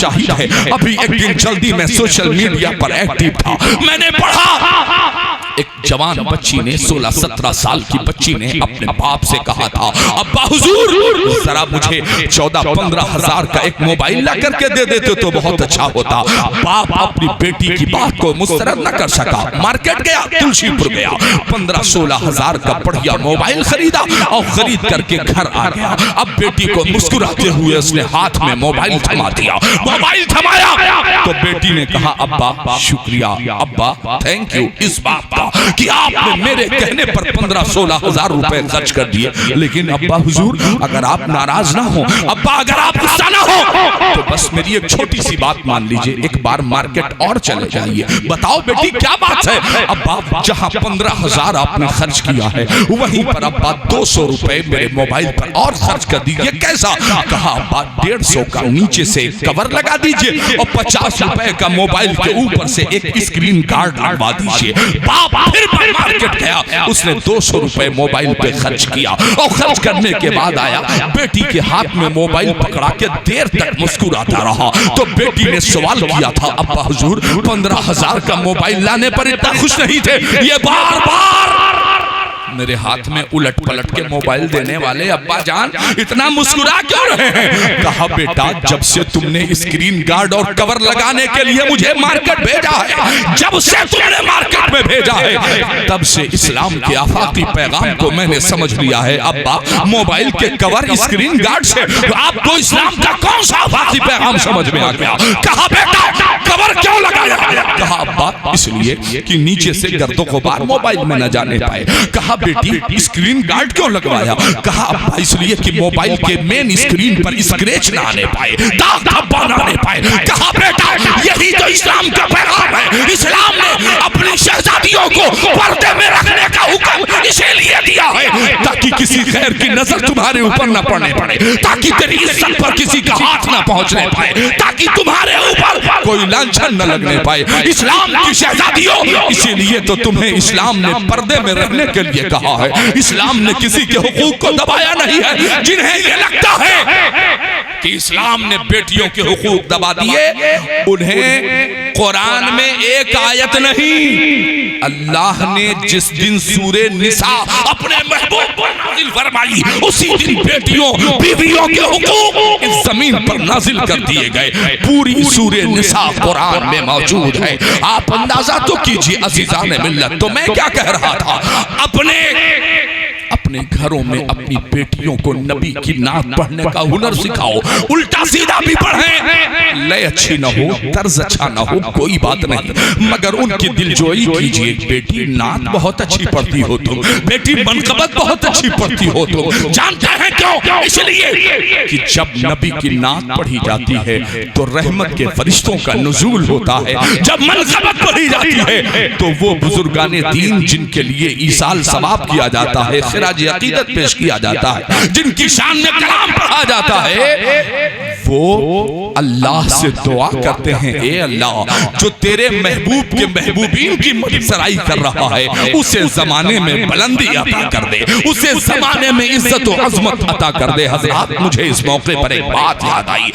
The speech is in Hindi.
शाहिद है। अभी एक दिन जल्दी मैं सोशल मीडिया पर एक्टिव था, मैंने पढ़ा एक जवान बच्ची ने 16-17 साल की बच्ची ने अपने बाप से कहा था, अब्बा हुजूर जरा मुझे 14-15 हजार का एक मोबाइल ला करके दे देते तो बहुत अच्छा होता। बाप अपनी बेटी की बात को मुस्तरद न कर सका, मार्केट गया, तुलसीपुर गया, 15-16 हजार का बढ़िया मोबाइल खरीदा और खरीद करके घर आ गया। अब बेटी को मुस्कुराते हुए उसने हाथ में मोबाइल थमा दिया। मोबाइल थमाया तो बेटी ने कहा, अब्बा शुक्रिया, अब्बा थैंक यू इस बात का कि आपने मेरे कहने पर 15-16 हजार रुपए खर्च कर दिए। लेकिन अब्बा हुजूर अगर आप नाराज ना हो, अब्बा अगर आप गुस्सा ना हो, तो बस मेरी एक छोटी सी बात मान लीजिए, एक बार मार्केट और चले जाइए। बताओ बेटी क्या बात है? अब्बा जहां 15 हजार आपने खर्च किया है वहीं पर अब्बा 200 रुपए मेरे मोबाइल पर और खर्च कर दीजिए। कैसा? कहा अब्बा 150 का नीचे से कवर लगा दीजिए और 50 रुपए का मोबाइल के ऊपर से एक स्क्रीन गार्ड लगवा दीजिए। बाप फिर मार्केट गया, उसने 200 रुपए मोबाइल पे खर्च किया और खर्च करने के बाद आया, बेटी के हाथ में मोबाइल पकड़ा के देर तक मुस्कुराता रहा। तो बेटी ने सवाल किया था, अब्बा हुजूर 15 हजार का मोबाइल लाने पर इतना खुश नहीं थे, ये बार बार मेरे हाथ में उलट पलट के मोबाइल देने वाले अब्बा जान इतना मुस्कुरा क्यों रहे हैं? कहा बेटा जब से तुमने स्क्रीन गार्ड और कवर लगाने के लिए मुझे मार्केट भेजा है, जब से तुमने मार्केट में भेजा है, तब से इस्लाम के आफाकी पैगाम को मैंने समझ लिया है। अब्बा मोबाइल के कवर स्क्रीन गार्ड से आपको इस्लाम का कौन सा आफाकी पैगाम समझ में आ गया? कहा बेटा कवर क्यों लगाया? कहा अब्बा इसलिए कि नीचे से गर्दो गुबार मोबाइल में न जाने पाए। कहा बेटी स्क्रीन गार्ड क्यों लगवाया? कहा अब्बा इसलिए कि मोबाइल के मेन स्क्रीन पर स्क्रैच ना आने पाए, दाग धब्बा ना आने पाए। कहा बेटा यही तो इस्लाम का पैगाम है। इस्लाम ने अपनी शहजादियों को पर्दे में रखने का हुक्म इसीलिए दिया है ताकि किसी गैर की नजर तुम्हारे ऊपर न पड़ने पड़े, ताकि तेरी इज्जत पर किसी का हाथ न पहुंचने पाए, ताकि तुम्हारे ऊपर कोई लांछन न लगने पाए। इस्लाम की शहजादियों, इसीलिए तो तुम्हें इस्लाम ने पर्दे में रहने के लिए कहा है। इस्लाम ने किसी के हुकूक को दबाया नहीं है। जिन्हें ये लगता है कि इस्लाम ने बेटियों के हुकूक दबा दिए, उन्हें कुरान में एक आयत नहीं, अल्लाह ने जिस दिन सूरे निसा अपने महबूब पर नाजिल फरमाई उसी दिन बेटियों बीवियों के हुकूक इस जमीन पर नाजिल कर दिए गए। पूरी सूरे निसा कुरान में मौजूद है। आप अंदाजा तो कीजिए अज़ीज़ान मिल्लत, तो मैं क्या कह रहा था, अपने घरों में अपनी बेटियों को नबी की नात पढ़ने का हुनर सिखाओ। उल्टा सीधा भी पढ़ें, लय अच्छी ना हो, तर्ज अच्छा ना हो, कोई बात नहीं, मगर उनकी दिलजोई कीजिए। बेटी नात बहुत अच्छी पढ़ती हो तुम, बेटी मनकबत बहुत अच्छी पढ़ती हो तुम। जानते हैं क्यों? इसलिए कि जब नबी की नात पढ़ी जाती है तो रहमत के फरिश्तों का नुज़ूल होता है। जब मनकबत पढ़ी जाती है तो वो बुजुर्गाने दीन जिनके लिए ईसाल सवाब किया जाता है, खिराज अकीदत पेश किया जाता है, जिनकी शान में कलाम पढ़ा जाता है, वो अल्लाह से दुआ करते हैं, ए अल्लाह जो तेरे महबूब के महबूबीन की मदसराई कर रहा है उसे जमाने में बुलंदी अता कर दे, उसे जमाने में इज्जत और अजमत अता कर दे। हज़रात मुझे इस मौके पर एक बात याद आई।